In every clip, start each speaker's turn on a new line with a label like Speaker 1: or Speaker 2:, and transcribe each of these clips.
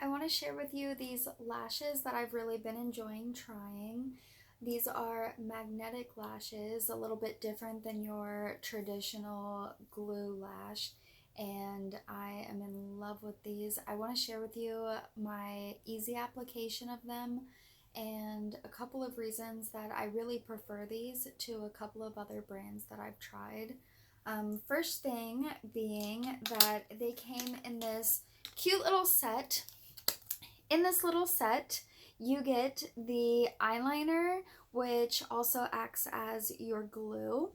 Speaker 1: I want to share with you these lashes that I've really been enjoying trying. These are magnetic lashes, a little bit different than your traditional glue lash, and I am in love with these. I want to share with you my easy application of them and a couple of reasons that I really prefer these to a couple of other brands that I've tried. First thing being that they came in this cute little set. In this little set, you get the eyeliner, which also acts as your glue,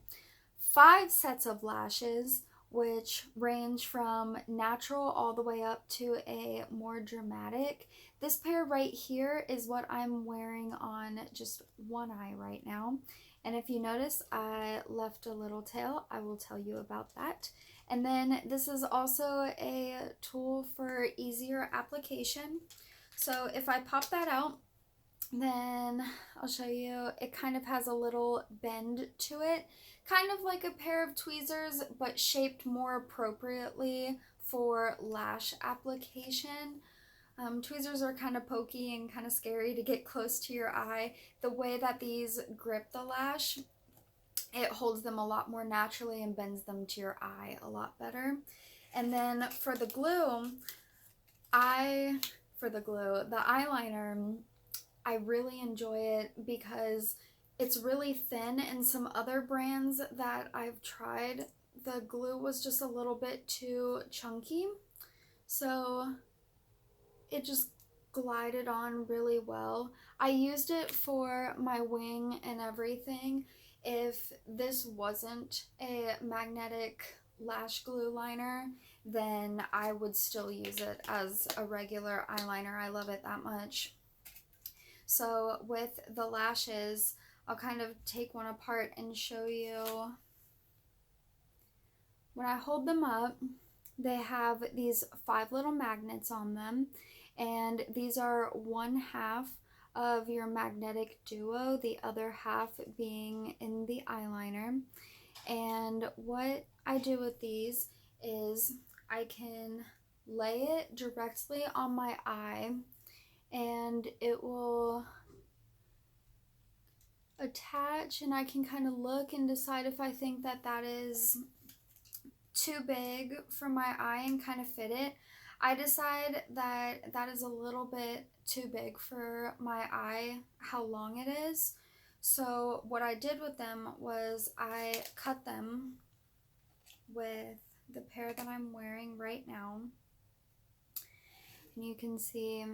Speaker 1: 5 sets of lashes, which range from natural all the way up to a more dramatic. This pair right here is what I'm wearing on just one eye right now. And if you notice, I left a little tail. I will tell you about that. And then this is also a tool for easier application. So if I pop that out, then I'll show you, it kind of has a little bend to it, kind of like a pair of tweezers, but shaped more appropriately for lash application. Tweezers are kind of pokey and kind of scary to get close to your eye. The way that these grip the lash, it holds them a lot more naturally and bends them to your eye a lot better. And then for the glue, the eyeliner, I really enjoy it because it's really thin. And some other brands that I've tried, the glue was just a little bit too chunky. So it just glided on really well. I used it for my wing and everything. If this wasn't a magnetic lash glue liner, then I would still use it as a regular eyeliner. I love it that much. So with the lashes, I'll kind of take one apart and show you. When I hold them up, they have these 5 little magnets on them, and these are 1/2 of your magnetic duo, the other half being in the eyeliner. And what I do with these is I can lay it directly on my eye, and it will attach, and I can kind of look and decide if I think that that is too big for my eye and kind of fit it. I decide that that is a little bit too big for my eye, how long it is. So what I did with them was I cut them with the pair that I'm wearing right now. And you can see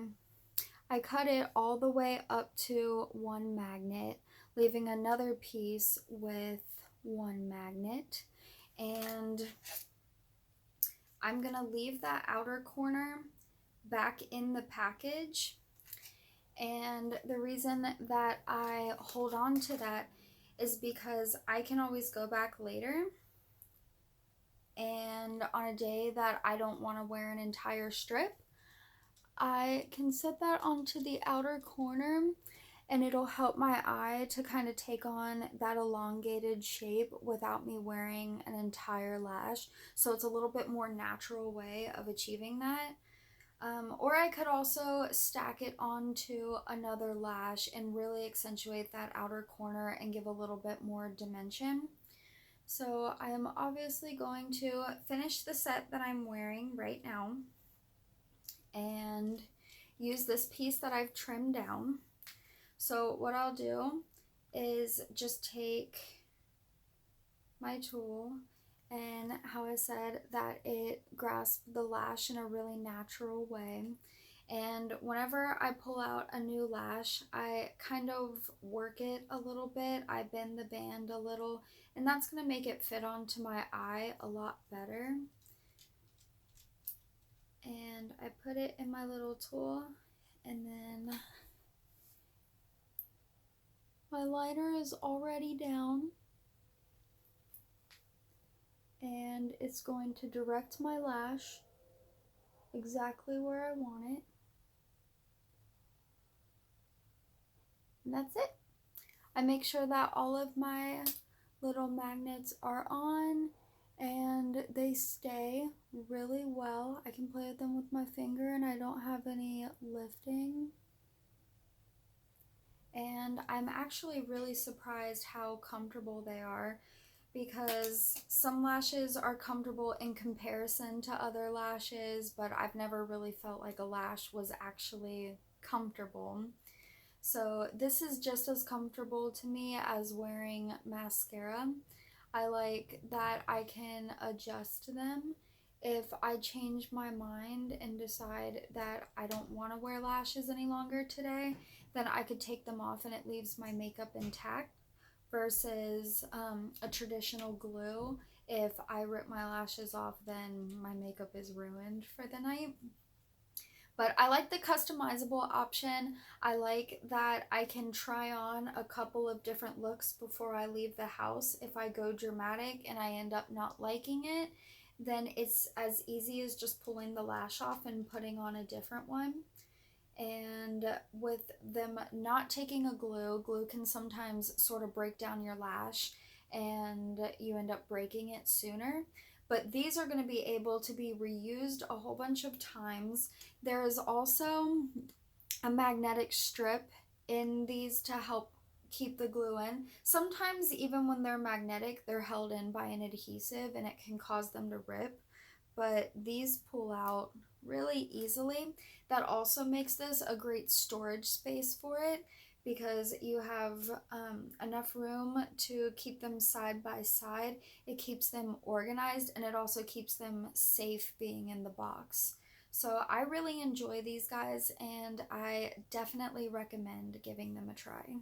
Speaker 1: I cut it all the way up to 1 magnet, leaving another piece with 1 magnet. And I'm gonna leave that outer corner back in the package. And the reason that I hold on to that is because I can always go back later, and on a day that I don't want to wear an entire strip, I can set that onto the outer corner, and it'll help my eye to kind of take on that elongated shape without me wearing an entire lash. So it's a little bit more natural way of achieving that. Or I could also stack it onto another lash and really accentuate that outer corner and give a little bit more dimension. So I am obviously going to finish the set that I'm wearing right now and use this piece that I've trimmed down. So what I'll do is just take my tool, and how I said that it grasps the lash in a really natural way. And whenever I pull out a new lash, I kind of work it a little bit. I bend the band a little, and that's going to make it fit onto my eye a lot better. And I put it in my little tool, and then my liner is already down, and it's going to direct my lash exactly where I want it. And that's it. I make sure that all of my little magnets are on, and they stay really well. I can play with them with my finger and I don't have any lifting. And I'm actually really surprised how comfortable they are, because some lashes are comfortable in comparison to other lashes, but I've never really felt like a lash was actually comfortable. So this is just as comfortable to me as wearing mascara. I like that I can adjust them. If I change my mind and decide that I don't want to wear lashes any longer today, then I could take them off and it leaves my makeup intact, versus a traditional glue. If I rip my lashes off, then my makeup is ruined for the night. But I like the customizable option. I like that I can try on a couple of different looks before I leave the house. If I go dramatic and I end up not liking it, then it's as easy as just pulling the lash off and putting on a different one. And with them not taking a glue can sometimes sort of break down your lash and you end up breaking it sooner. But these are going to be able to be reused a whole bunch of times. There is also a magnetic strip in these to help keep the glue in. Sometimes even when they're magnetic, they're held in by an adhesive and it can cause them to rip, but these pull out really easily. That also makes this a great storage space for it, because you have enough room to keep them side by side. It keeps them organized and it also keeps them safe being in the box. So I really enjoy these guys and I definitely recommend giving them a try.